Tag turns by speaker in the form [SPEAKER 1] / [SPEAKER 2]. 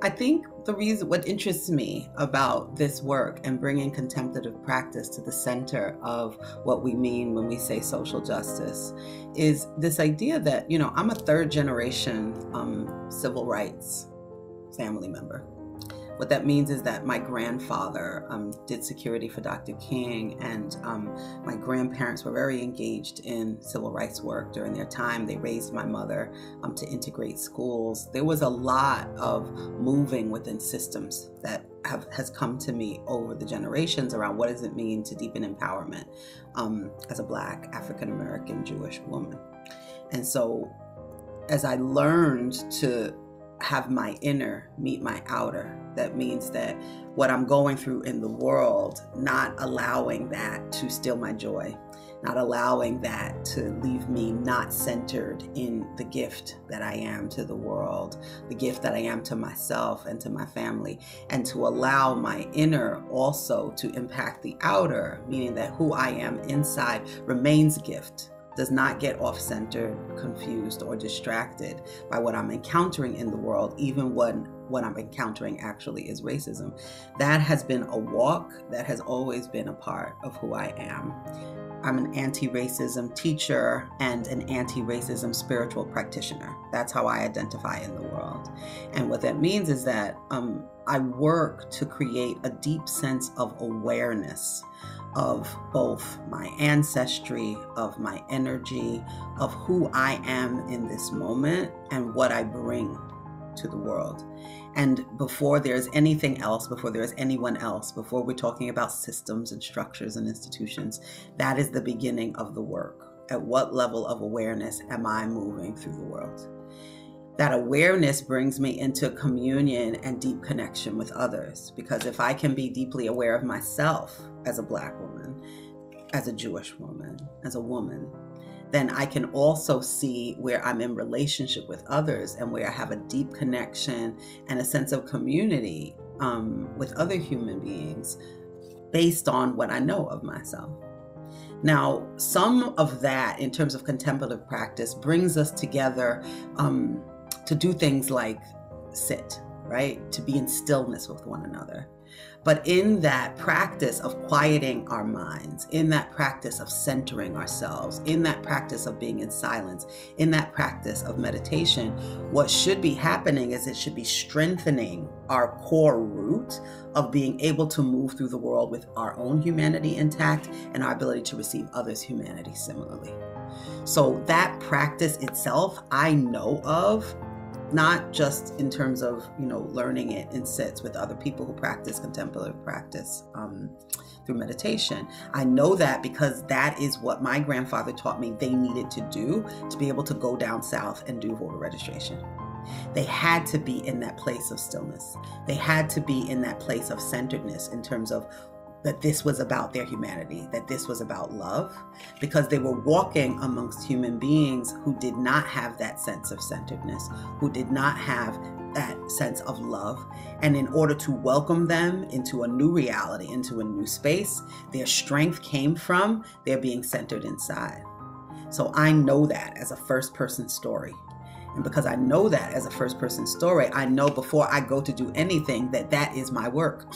[SPEAKER 1] I think what interests me about this work and bringing contemplative practice to the center of what we mean when we say social justice is this idea that, I'm a third generation civil rights family member. What that means is that my grandfather did security for Dr. King, and my grandparents were very engaged in civil rights work during their time. They raised my mother to integrate schools. There was a lot of moving within systems that has come to me over the generations around what does it mean to deepen empowerment as a Black, African-American, Jewish woman. And so as I learned to have my inner meet my outer, that means that what I'm going through in the world, not allowing that to steal my joy, not allowing that to leave me not centered in the gift that I am to the world, the gift that I am to myself and to my family, and to allow my inner also to impact the outer, meaning that who I am inside remains gift, does not get off-centered, confused, or distracted by what I'm encountering in the world, even when what I'm encountering actually is racism. That has been a walk that has always been a part of who I am. I'm an anti-racism teacher and an anti-racism spiritual practitioner. That's how I identify in the world. And what that means is that I work to create a deep sense of awareness of both my ancestry, of my energy, of who I am in this moment and what I bring to the world. And before there's anything else, before there's anyone else, before we're talking about systems and structures and institutions, that is the beginning of the work. At what level of awareness am I moving through the world? That awareness brings me into communion and deep connection with others. Because if I can be deeply aware of myself as a Black woman, as a Jewish woman, as a woman, then I can also see where I'm in relationship with others and where I have a deep connection and a sense of community with other human beings based on what I know of myself. Now, some of that in terms of contemplative practice brings us together to do things like sit, right? To be in stillness with one another. But in that practice of quieting our minds, in that practice of centering ourselves, in that practice of being in silence, in that practice of meditation, what should be happening is it should be strengthening our core root of being able to move through the world with our own humanity intact and our ability to receive others' humanity similarly. So that practice itself, I know of, not just in terms of, learning it in sits with other people who practice contemplative practice through meditation. I know that because that is what my grandfather taught me they needed to do to be able to go down south and do voter registration. They had to be in that place of stillness. They had to be in that place of centeredness in terms of that this was about their humanity, that this was about love, because they were walking amongst human beings who did not have that sense of centeredness, who did not have that sense of love. And in order to welcome them into a new reality, into a new space, their strength came from their being centered inside. So I know that as a first-person story. And because I know that as a first-person story, I know before I go to do anything that that is my work.